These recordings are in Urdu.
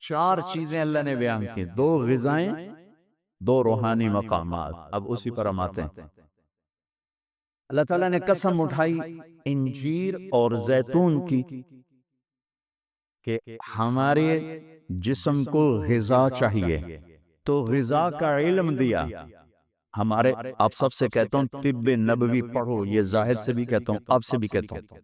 چار چیزیں اللہ نے بیان کی، دو غذائیں، دو روحانی مقامات۔ اب اسی پر ہم آتے ہیں۔ اللہ تعالیٰ نے قسم اٹھائی انجیر اور زیتون کی کہ ہمارے جسم کو غذا چاہیے، تو غذا کا علم دیا۔ ہمارے آپ سب سے کہتا ہوں طب نبوی پڑھو، یہ ظاہر سے بھی کہتا ہوں، آپ سے بھی کہتا ہوں۔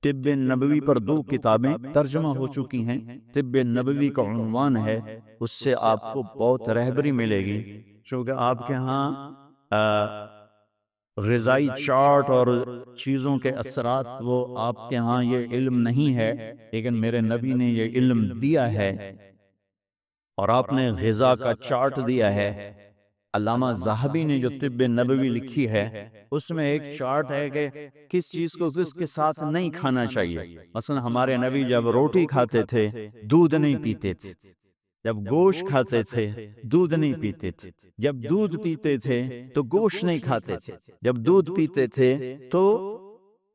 طب نبوی پر 2 کتابیں ترجمہ ہو چکی ہیں۔ طب نبوی کا عنوان ہے، اس سے آپ کو بہت رہبری ملے گی، چونکہ آپ کے ہاں غذائی چارٹ اور چیزوں کے اثرات وہ آپ کے ہاں یہ علم نہیں ہے، لیکن میرے نبی نے یہ علم دیا ہے، اور آپ نے غذا کا چارٹ دیا ہے۔ علامہ ذہبی نے جو طب نبوی لکھی ہے، اس میں ایک چارٹ ہے کہ کس چیز کو کس کے ساتھ نہیں کھانا چاہیے۔ مثلا ہمارے نبی جب روٹی کھاتے تھے دودھ نہیں پیتے تھے، جب گوشت کھاتے تھے دودھ نہیں پیتے تھے، جب دودھ پیتے تھے تو گوشت نہیں کھاتے تھے، جب دودھ پیتے تھے تو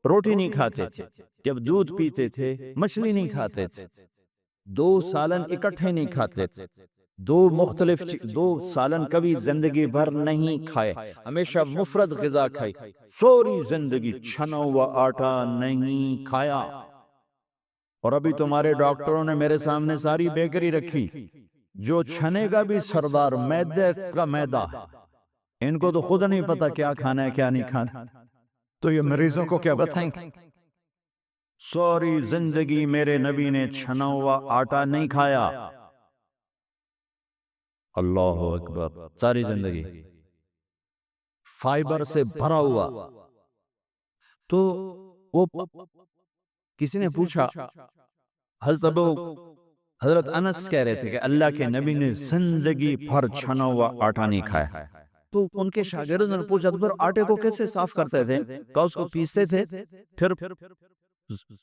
روٹی نہیں کھاتے تھے، جب دودھ پیتے تھے مچھلی نہیں کھاتے تھے، 2 سالن اکٹھے نہیں کھاتے تھے، 2 سالن کبھی زندگی بھر نہیں کھائے، ہمیشہ مفرد غذا کھائی، سوری زندگی چھنا ہوا آٹا نہیں کھایا۔ اور ابھی تمہارے ڈاکٹروں نے میرے سامنے ساری بیکری رکھی، جو چھنے کا بھی سردار میدے کا میدا ہے، ان کو تو خود نہیں پتا کیا کھانا ہے کیا نہیں کھانا، تو یہ مریضوں کو کیا بتائیں گے؟ سوری زندگی میرے نبی نے چھنا ہوا آٹا نہیں کھایا۔ اللہ اکبر، ساری زندگی فائبر سے بھرا ہوا۔ تو وہ کسی نے پوچھا، حضرت انس کہہ رہے تھے کہ اللہ کے نبی نے زندگی بھر چھنا ہوا آٹا نہیں کھایا۔ تو ان کے شاگردوں نے پوچھا، تو پھر آٹے کو کیسے صاف کرتے تھے؟ کہا اس کو پیستے تھے،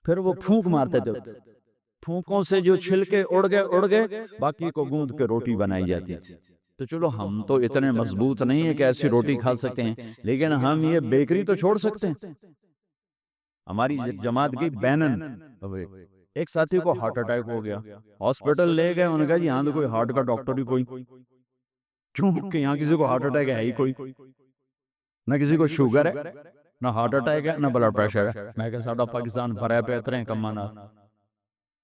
پھر وہ پھونک مارتے تھے، پھونکوں سے جو چھلکے اڑ گئے باقی کو گوندھ کے روٹی بنائی جاتی تھی۔ تو چلو ہم تو اتنے مضبوط نہیں ہیں کہ ایسی روٹی کھا سکتے ہیں، لیکن ہم یہ بیکری تو چھوڑ سکتے ہیں۔ ہماری جماعت کی بینن، ایک ساتھی کو ہارٹ اٹیک ہو گیا، ہاسپٹل لے گئے، انہوں نے کہا جی یہاں تو کوئی ہارٹ کا ڈاکٹر ہی کوئی، کیوں کہ یہاں کسی کو ہارٹ اٹیک ہے ہی کوئی، نہ کسی کو شوگر ہے، نہ ہارٹ اٹیک ہے، نہ بلڈ پریشر ہے۔ میں کہا ساڈا پاکستان بھرا پہ اتنے کمانا۔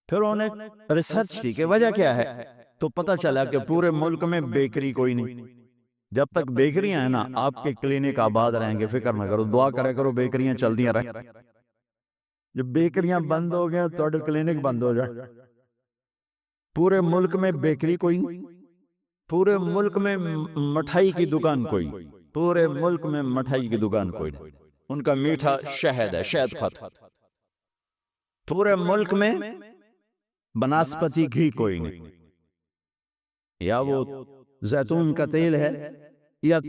پھر انہوں نے ریسرچ کی کہ وجہ کیا ہے، تو پتہ چلا کہ پورے ملک میں بیکری کوئی نہیں۔ جب تک بیکریاں ہیں نا، آپ کے کلینک آباد رہیں گے، فکر نہ کرو، دعا کرے کرو بیکریاں چلدیاں رہیں۔ جب بیکریاں بند ہو گئے تو کلینک بند ہو جائے۔ پورے ملک میں بیکری کوئی نہیں، پورے ملک میں مٹھائی کی دکان کوئی، پورے ملک میں مٹھائی کی دکان کوئی نہیں، ان کا میٹھا شہد ہے، شہد کھاتے۔ پورے ملک میں بناسپتی گھی کوئی نہیں، یا وہ زیتون کا تیل ہے یا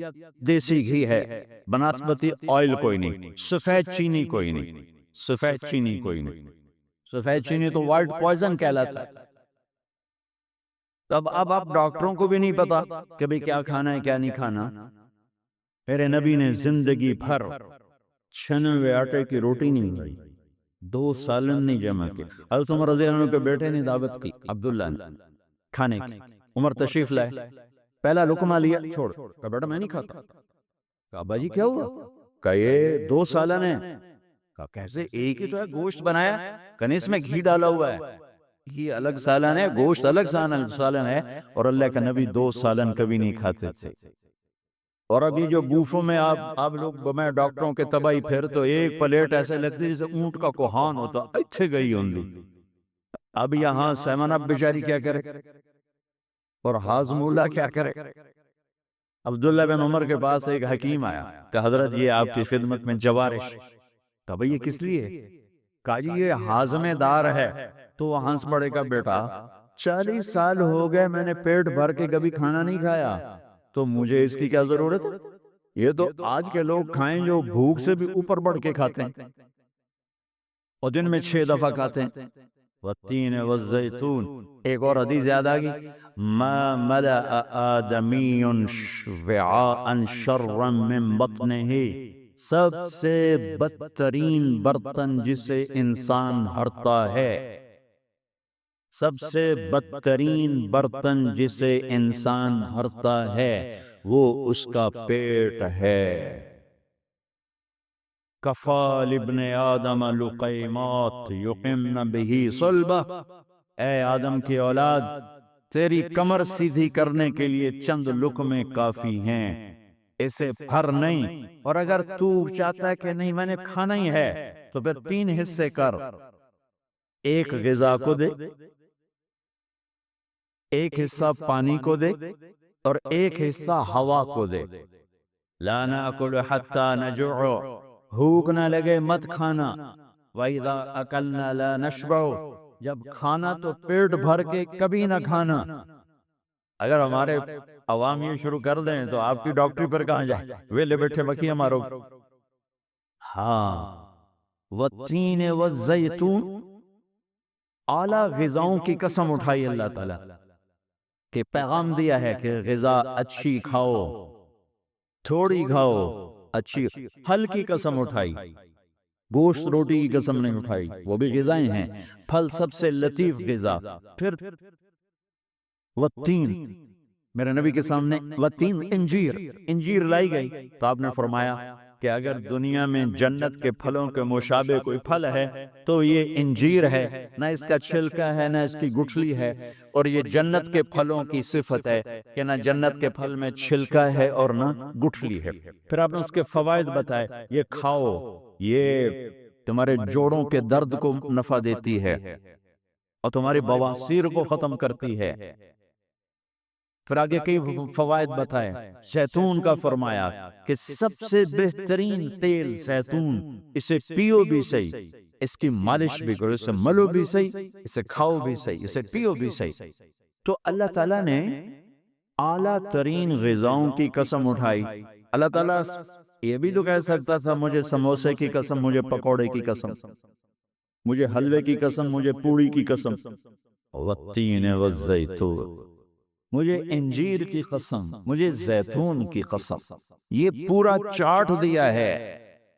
دیسی گھی ہے، بناسپتی آئل کوئی نہیں، سفید چینی کوئی نہیں، سفید چینی کوئی نہیں، سفید چینی تو وائٹ پوائزن کہلاتا ہے۔ اب آپ ڈاکٹروں کو بھی نہیں پتا کہ بھئی کیا کھانا ہے کیا نہیں کھانا۔ میرے نبی نے زندگی بھر چھنے ہوئے آٹے کی روٹی نہیں کھائی، 2 سالن نہیں جمع کی۔ حضرت عمر رضی اللہ عنہ کے بیٹے نے دعوت کی، عبداللہ نے، کھانے کی۔ عمر تشریف لائے، پہلا لقمہ لیا، چھوڑ، کہا بیٹا میں نہیں کھاتا۔ کہا ابا جی کیا ہوا؟ کہا یہ 2 سالن ہے۔ کہا کیسے؟ ایک ہی تو ہے، گوشت بنایا، کہا اس میں گھی ڈالا ہوا ہے، گھی الگ سالن ہے، گوشت الگ سالن ہے، اور اللہ کا نبی 2 سالن کبھی نہیں کھاتے تھے۔ اور اب یہ جو بوفوں میں آپ لوگ، میں ڈاکٹروں کے تباہی پھر تو ایک پلیٹ ایسے لگتی ہے جیسے اونٹ کا کوہان ہوتا، اچھے گئی ہوندی۔ اب یہاں سیمن اب بیچاری کیا کرے، اور ہاضم اللہ کیا کرے۔ عبداللہ بن عمر کے پاس ایک حکیم آیا کہ حضرت یہ آپ کی خدمت میں جوارش۔ کہا بھئی یہ کس لیے؟ کہا جی یہ ہاضمے دار ہے۔ تو وہ ہنس پڑے کا بیٹا 40 سال ہو گئے میں نے پیٹ بھر کے کبھی کھانا نہیں کھایا، تو مجھے اس کی کیا ضرورت ہے؟ یہ تو آج کے لوگ کھائیں جو بھوک سے بھی اوپر بڑھ کے کھاتے ہیں، اور دن میں 6 دفعہ کھاتے ہیں۔ والتین والزیتون۔ ایک اور حدیث یاد آگی، ما ملأ آدمی وعاء شرا من بطنہ، سب سے بدترین برتن جسے انسان بھرتا ہے، سب سے بدترین برتن جسے انسان بھرتا ہے وہ اس کا پیٹ ہے۔ کفا لابن آدم لقیمات یقمن بہ صلبہ، اے آدم کی اولاد، تیری کمر سیدھی کرنے کے لیے چند لقمے کافی ہیں، اسے بھر نہیں۔ اور اگر تو چاہتا ہے کہ نہیں میں نے کھانا ہی ہے تو پھر 3 حصے کر، ایک غذا کو دے، ایک حصہ پانی کو دے، اور ایک حصہ ہوا کو دے۔ لا ناکل حتی نجوع، بھوک نہ لگے مت کھانا۔ وَإِذَا أَكَلْنَا لَا نَشْبَعُ، جب کھانا تو پیٹ بھر کے کبھی نہ کھانا۔ اگر ہمارے عوام یہ شروع کر دیں تو آپ کی ڈاکٹری پر کہاں جائے، ویلے بیٹھے بکیاں مارو۔ ہاں، والتین والزیتون، اعلیٰ غذاؤں کی قسم اٹھائی اللہ تعالیٰ کہ پیغام دیا ہے کہ غذا اچھی کھاؤ، تھوڑی کھاؤ، اچھی۔ پھل کی قسم اٹھائی، گوشت روٹی کی قسم نہیں اٹھائی، وہ بھی غذائیں ہیں۔ پھل سب سے لطیف غذا۔ پھر والتین، میرے نبی کے سامنے والتین، انجیر لائی گئی تو آپ نے فرمایا کہ اگر دنیا میں جنت کے پھلوں کے مشابہ کوئی پھل ہے تو یہ انجیر ہے، نہ اس کا چھلکا ہے نہ اس کی گٹھلی ہے، اور یہ جنت کے پھلوں کی صفت ہے کہ نہ جنت کے پھل میں چھلکا ہے اور نہ گٹھلی ہے۔ پھر آپ نے اس کے فوائد بتائے، یہ کھاؤ، یہ تمہارے جوڑوں کے درد کو نفع دیتی ہے اور تمہاری بواسیر کو ختم کرتی ہے۔ پھر آگے کئی فوائد بتائے۔ زیتون کا فرمایا کہ سب سے بہترین تیل زیتون، اسے پیو بھی صحیح، اس کی مالش بھی کرو، اسے ملو بھی صحیح، اسے کھاؤ بھی صحیح، اسے پیو بھی صحیح۔ تو اللہ تعالیٰ نے اعلیٰ ترین غذاؤں کی قسم اٹھائی۔ اللہ تعالیٰ یہ بھی تو کہہ سکتا تھا مجھے سموسے کی قسم، مجھے پکوڑے کی قسم، مجھے حلوے کی قسم، مجھے پوڑی کی قسم، والتین والزیتون، مجھے انجیر کی قسم، مجھے زیتون کی قسم۔ یہ پورا چارٹ دیا ہے۔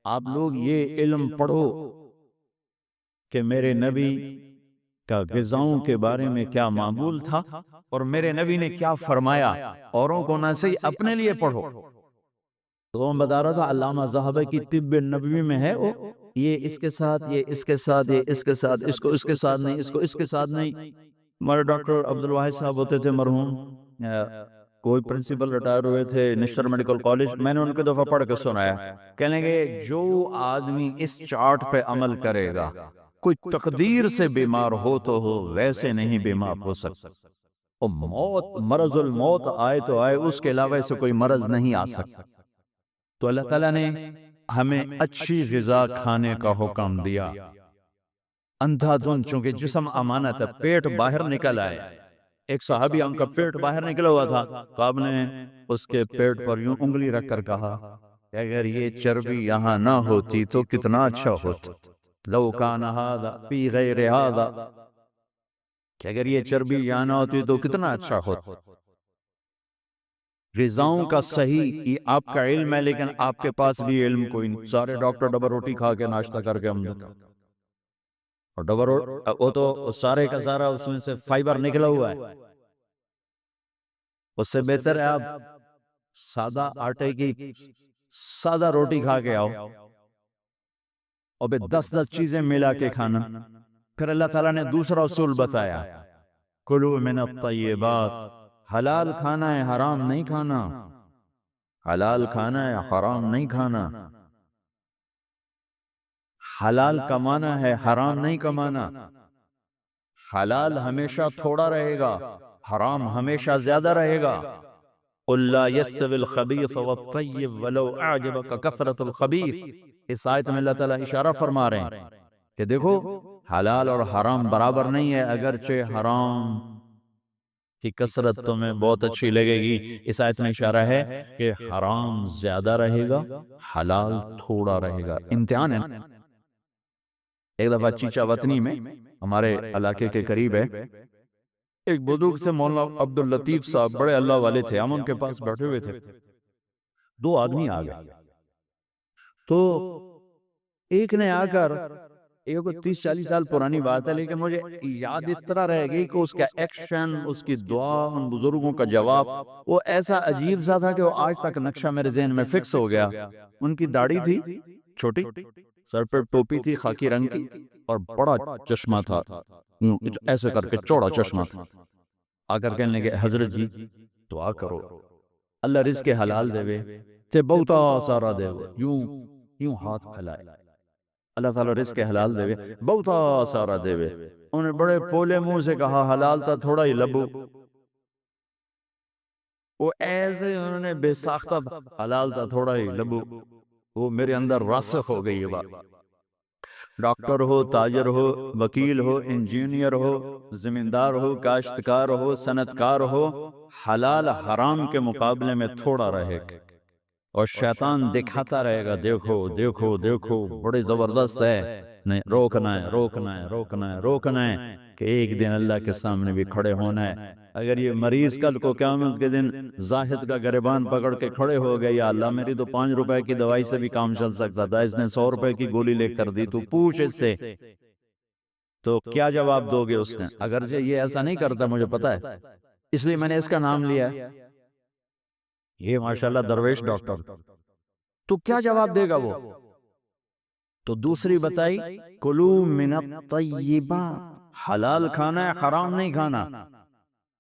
آپ لوگ یہ علم پڑھو کہ میرے نبی کا غذاؤں کے بارے میں کیا معمول تھا اور میرے نبی نے کیا فرمایا، اوروں کو نہ صحیح اپنے لیے پڑھو۔ تو میں بتا رہا تھا علامہ ذہبی کی طب نبوی میں ہے، یہ اس کے ساتھ، یہ اس کے ساتھ، یہ اس کے ساتھ، اس کو اس کے ساتھ نہیں، اس کو اس کے ساتھ نہیں۔ ہمارے ڈاکٹر عبدالواحد صاحب ہوتے تھے مرحوم، کوئی پرنسپل ریٹائر ہوئے تھے نشتر میڈیکل کالج، میں نے ان کو دفعہ پڑھ کے سنایا، کہنے گے جو آدمی اس چارٹ پہ عمل کرے گا، کوئی تقدیر سے بیمار ہو تو ہو، ویسے نہیں بیمار ہو سکتا۔ اور موت، مرض الموت آئے تو آئے، اس کے علاوہ سے کوئی مرض نہیں آ سکتا۔ تو اللہ تعالیٰ نے ہمیں اچھی غذا کھانے کا حکم دیا۔ اندھا دھند، چونکہ جسم امانت ہے، پیٹ باہر نکل آئے۔ ایک صحابی ان کا پیٹ باہر نکلا ہوا تھا تو آپ نے اس کے پیٹ پر یوں انگلی رکھ کر کہا کہ اگر یہ چربی یہاں نہ ہوتی تو کتنا اچھا ہوتا، لو کان ھذا فی غیر ھذا، کہ اگر یہ چربی یہاں نہ ہوتی تو کتنا اچھا ہوتا۔ غذاؤں کا صحیح یہ آپ کا علم ہے، لیکن آپ کے پاس بھی علم کوئی نہیں۔ سارے ڈاکٹر ڈبل روٹی کھا کے ناشتہ کر کے اور ڈبل وہ تو سارے کا سارا اس میں سے فائبر نکلا ہوا ہے۔ اس سے بہتر ہے آپ سادہ آٹے کی سادہ روٹی کھا کے آؤ اور پھر 10 چیزیں ملا کے کھانا۔ پھر اللہ تعالیٰ نے دوسرا اصول بتایا، کلوا من الطیبات، حلال کھانا ہے، حرام نہیں کھانا، حلال کھانا ہے، حرام نہیں کھانا، حلال کمانا ہے، حرام نہیں کمانا، حلال ہمیشہ تھوڑا رہے گا، حرام ہمیشہ زیادہ رہے گا۔ قل لا يستوي الخبيث والطيب ولو اعجبك كثرة الخبيث، اس آیت میں اللہ تعالیٰ اشارہ فرما رہے ہیں کہ دیکھو حلال اور حرام برابر نہیں ہے، اگرچہ حرام کی کثرت تمہیں بہت اچھی لگے گی، اس آیت میں اشارہ ہے کہ حرام زیادہ رہے گا، حلال تھوڑا رہے گا۔ امتحان ہے۔ ایک دفعہ چیچا وطنی میں ہمارے علاقے کے قریب ہے، ایک بزرگ سے مولانا عبداللطیف صاحب، بڑے اللہ والے تھے، ہم ان کے پاس بیٹھے ہوئے تھے، 2 آدمی آ گئے۔ تو ایک نے آ کر یہ کوئی 30-40 سال پرانی بات ہے، لیکن مجھے یاد اس طرح رہ گئی کہ اس کا ایکشن، اس کی دعا، ان بزرگوں کا جواب وہ ایسا عجیب سا تھا کہ وہ آج تک نقشہ میرے ذہن میں فکس ہو گیا۔ ان کی داڑھی تھی چھوٹی، سر پر ٹوپی تھی خاکی رنگ کی، اور بڑا چشمہ تھا، ایسے کر کے چوڑا چشمہ تھا۔ آ کر کہنے لگے حضرت جی دعا کرو اللہ رزق حلال دے وے تے بہتا سارا دے وے، یوں ہاتھ پھیلائے، اللہ تعالیٰ رزق حلال دے وے بہتا سارا دے وے۔ انہوں نے بڑے پولے منہ سے کہا حلال تا تھوڑا ہی لبو، وہ ایسے انہوں نے بے ساختہ حلال تا تھوڑا ہی لبو، وہ میرے اندر راسخ ہو گئی یہ بات۔ ڈاکٹر ہو، تاجر ہو، وکیل ہو، انجینئر ہو، زمیندار ہو، کاشتکار ہو، صنعتکار ہو، حلال حرام کے مقابلے میں تھوڑا رہے گا، اور شیطان دکھاتا رہے گا دیکھو دیکھو دیکھو بڑے زبردست ہے، نہیں روکنا ہے روکنا ہے روکنا ہے روکنا ہے، کہ ایک دن اللہ کے سامنے بھی کھڑے ہونا ہے۔ اگر یہ مریض کل کو قیامت کے دن زاہد کا گریبان پکڑ کے کھڑے ہو گئے، یا اللہ میری تو 5 روپے کی دوائی سے بھی کام چل سکتا تھا، اس نے 100 روپے کی گولی لے کر دی، تو پوچھ اس سے، تو کیا جواب دو گے اس نے؟ اگرچہ یہ ایسا نہیں کرتا مجھے پتا ہے، اس لیے میں نے اس کا نام لیا، یہ ماشاءاللہ درویش ڈاکٹر، تو کیا جواب دے گا وہ؟ تو دوسری بتائی کلو من الطیبات، حلال کھانا ہے حرام نہیں کھانا۔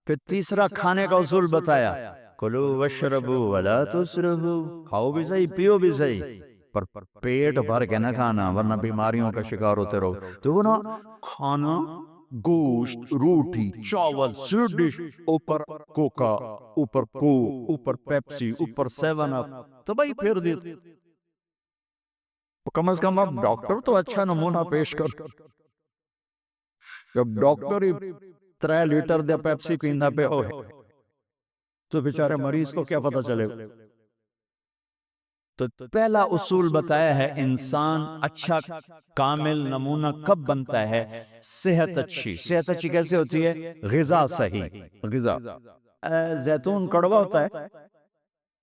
پھر تیسرا کھانے کا اصول بتایا، کلو واشربو ولا تسرفو، کھاؤ بھی صحیح پیو بھی صحیح، پر پیٹ بھر کے نہ کھانا ورنہ بیماریوں کا شکار ہوتے رہو۔ تو وہ نا کھانا گوشت، روٹی، چاول، سویٹ ڈش، اوپر کوکا، اوپر کوک، اوپر پیپسی، اوپر 7 اپ، تو بھائی پھر دیتے کم از کم اب ڈاکٹر تو اچھا نمونہ پیش کر۔ جب ڈاکٹر ہی 3 لیٹر دے پیپسی پیندا پہ ہوئے تو بیچارے مریض کو کیا پتا چلے۔ تو پہلا اصول بتایا ہے انسان اچھا کامل نمونہ کب بنتا ہے؟ صحت اچھی۔ صحت اچھی کیسے ہوتی ہے؟ غذا صحیح، غذا۔ زیتون کڑوا ہوتا ہے،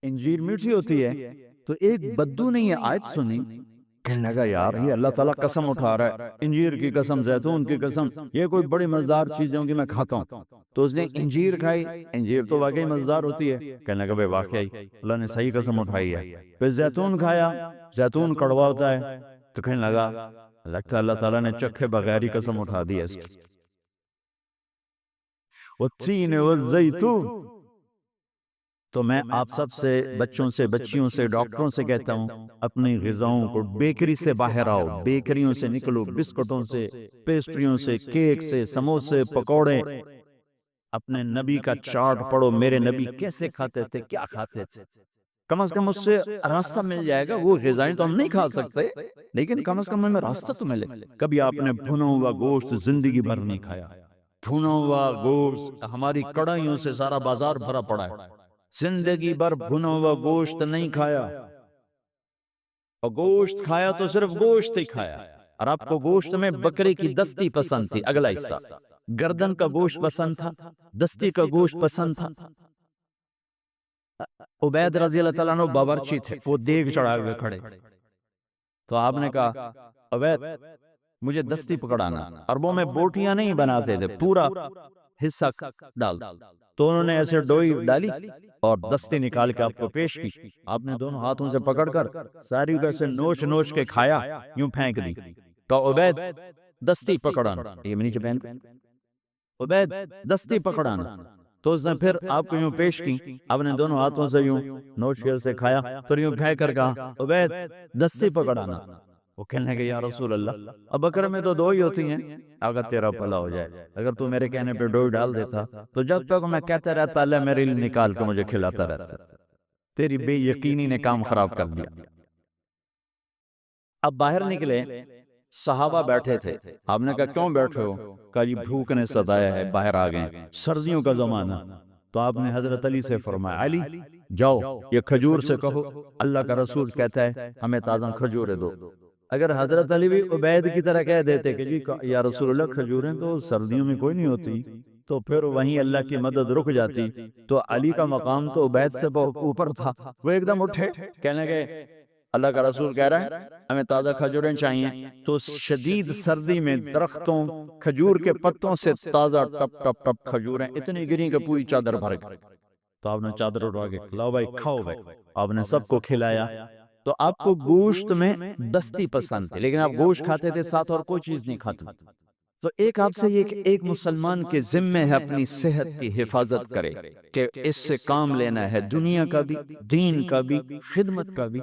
انجیر میٹھی ہوتی ہے، تو ایک بدو نے یہ آیت سنی، کہنے لگا یار یہ اللہ تعالیٰ قسم اٹھا رہا ہے، انجیر کی قسم، زیتون کی قسم، یہ کوئی بڑی مزدار چیز ہوں گی میں کھاتا ہوں۔ تو اس نے انجیر کھائی، انجیر تو واقعی مزدار ہوتی ہے، کہنے لگا بھئی واقعی اللہ نے صحیح قسم اٹھائی ہے۔ پھر زیتون کھایا، زیتون کڑوا ہوتا ہے، تو کہنے لگا لگتا ہے اللہ تعالیٰ نے چکھے بغیر ہی قسم اٹھا دی ہے اس کی۔ والتین والزیتون، تو میں آپ سب سے، بچوں سے، بچیوں سے، ڈاکٹروں سے کہتا ہوں اپنی غذاؤں کو، بیکری سے باہر آؤ، بیکریوں سے نکلو، بسکٹوں سے، پیسٹریوں سے، کیک سے، سموسے، پکوڑے، اپنے نبی کا چارٹ پڑھو، میرے نبی کیسے کھاتے تھے، کیا کھاتے تھے، کم از کم اس سے راستہ مل جائے گا۔ وہ غذائیں تو ہم نہیں کھا سکتے، لیکن کم از کم ہمیں راستہ تو ملے۔ کبھی آپ نے بھنا ہوا گوشت زندگی بھر نہیں کھایا، بھنا ہوا گوشت، ہماری کڑھائیوں سے سارا بازار بھرا پڑا ہے، زندگی بھر بھنا ہوا گوشت نہیں کھایا، اور گوشت کھایا تو صرف گوشت ہی کھایا، اور آپ کو گوشت میں بکرے کی دستی پسند تھی، اگلا حصہ گردن کا گوشت پسند تھا، دستی کا گوشت پسند تھا۔ عبید رضی اللہ تعالیٰ عنہ باورچی تھے، وہ دیگ چڑھائے ہوئے کھڑے، تو آپ نے کہا عبید مجھے دستی پکڑانا، عربوں میں بوٹیاں نہیں بناتے تھے، پورا حصہ ڈال، تو انہوں نے ایسے ڈوئی ڈالی اور دستی نکال کے آپ کو پیش کی، آپ نے دونوں ہاتھوں سے پکڑ کر ساری کو ایسے نوچ نوچ کے کھایا، یوں پھینک دی، تو عبید دستی پکڑانا، یہ نیچے پہن، عبید دستی پکڑانا، تو اس نے پھر آپ کو یوں پیش کی، آپ نے دونوں ہاتھوں سے یوں نوچ کر سے کھایا، پھر یوں پھینک کر کہا عبید دستی پکڑانا۔ وہ کہنے لگے یا رسول اللہ اب بکرے میں تو 2 ہی ہوتی ہیں، اگر تیرا بھلا ہو جائے، اگر تو میرے کہنے پہ 2 ڈال دیتا تو جب تک میں کہتا رہتا اللہ میرے لیے نکال کے مجھے کھلاتا رہتا، تیری بے یقینی نے کام خراب کر دیا۔ اب باہر نکلے، صحابہ بیٹھے تھے، آپ نے کہا کیوں بیٹھے ہو؟ کہا جی بھوک نے ستایا ہے، باہر آ گئے، سردیوں کا زمانہ، تو آپ نے حضرت علی سے فرمایا علی جاؤ یہ کھجور سے کہو اللہ کا رسول کہتا ہے ہمیں تازہ کھجوریں دو۔ اگر حضرت علی بھی عبید کی طرح کہہ دیتے کہ جی یا رسول اللہ کھجوریں تو سردیوں میں کوئی نہیں ہوتی، تو پھر وہیں اللہ کی مدد رک جاتی، تو علی کا مقام تو عبید سے اوپر تھا۔ وہ ایک دم اٹھے، کہنے لگے اللہ کا رسول کہہ رہا ہے ہمیں تازہ کھجوریں چاہیے، تو شدید سردی میں درختوں کھجور کے پتوں سے تازہ ٹپ ٹپ ٹپ کھجوریں اتنی گری کہ پوری چادر بھر گئی. تو آپ نے چادر اٹھا کے کھلاؤ بھائی، کھاؤ بھائی. آپ نے سب کو کھلایا. تو آپ کو گوشت میں دستی پسند تھی، لیکن آپ گوشت کھاتے تھے، ساتھ اور کوئی چیز نہیں کھاتے. تو ایک آپ سے یہ کہ ایک مسلمان کے ذمے ہے اپنی صحت کی حفاظت کرے، کہ اس سے کام لینا ہے دنیا کا بھی، دین کا بھی، خدمت کا بھی.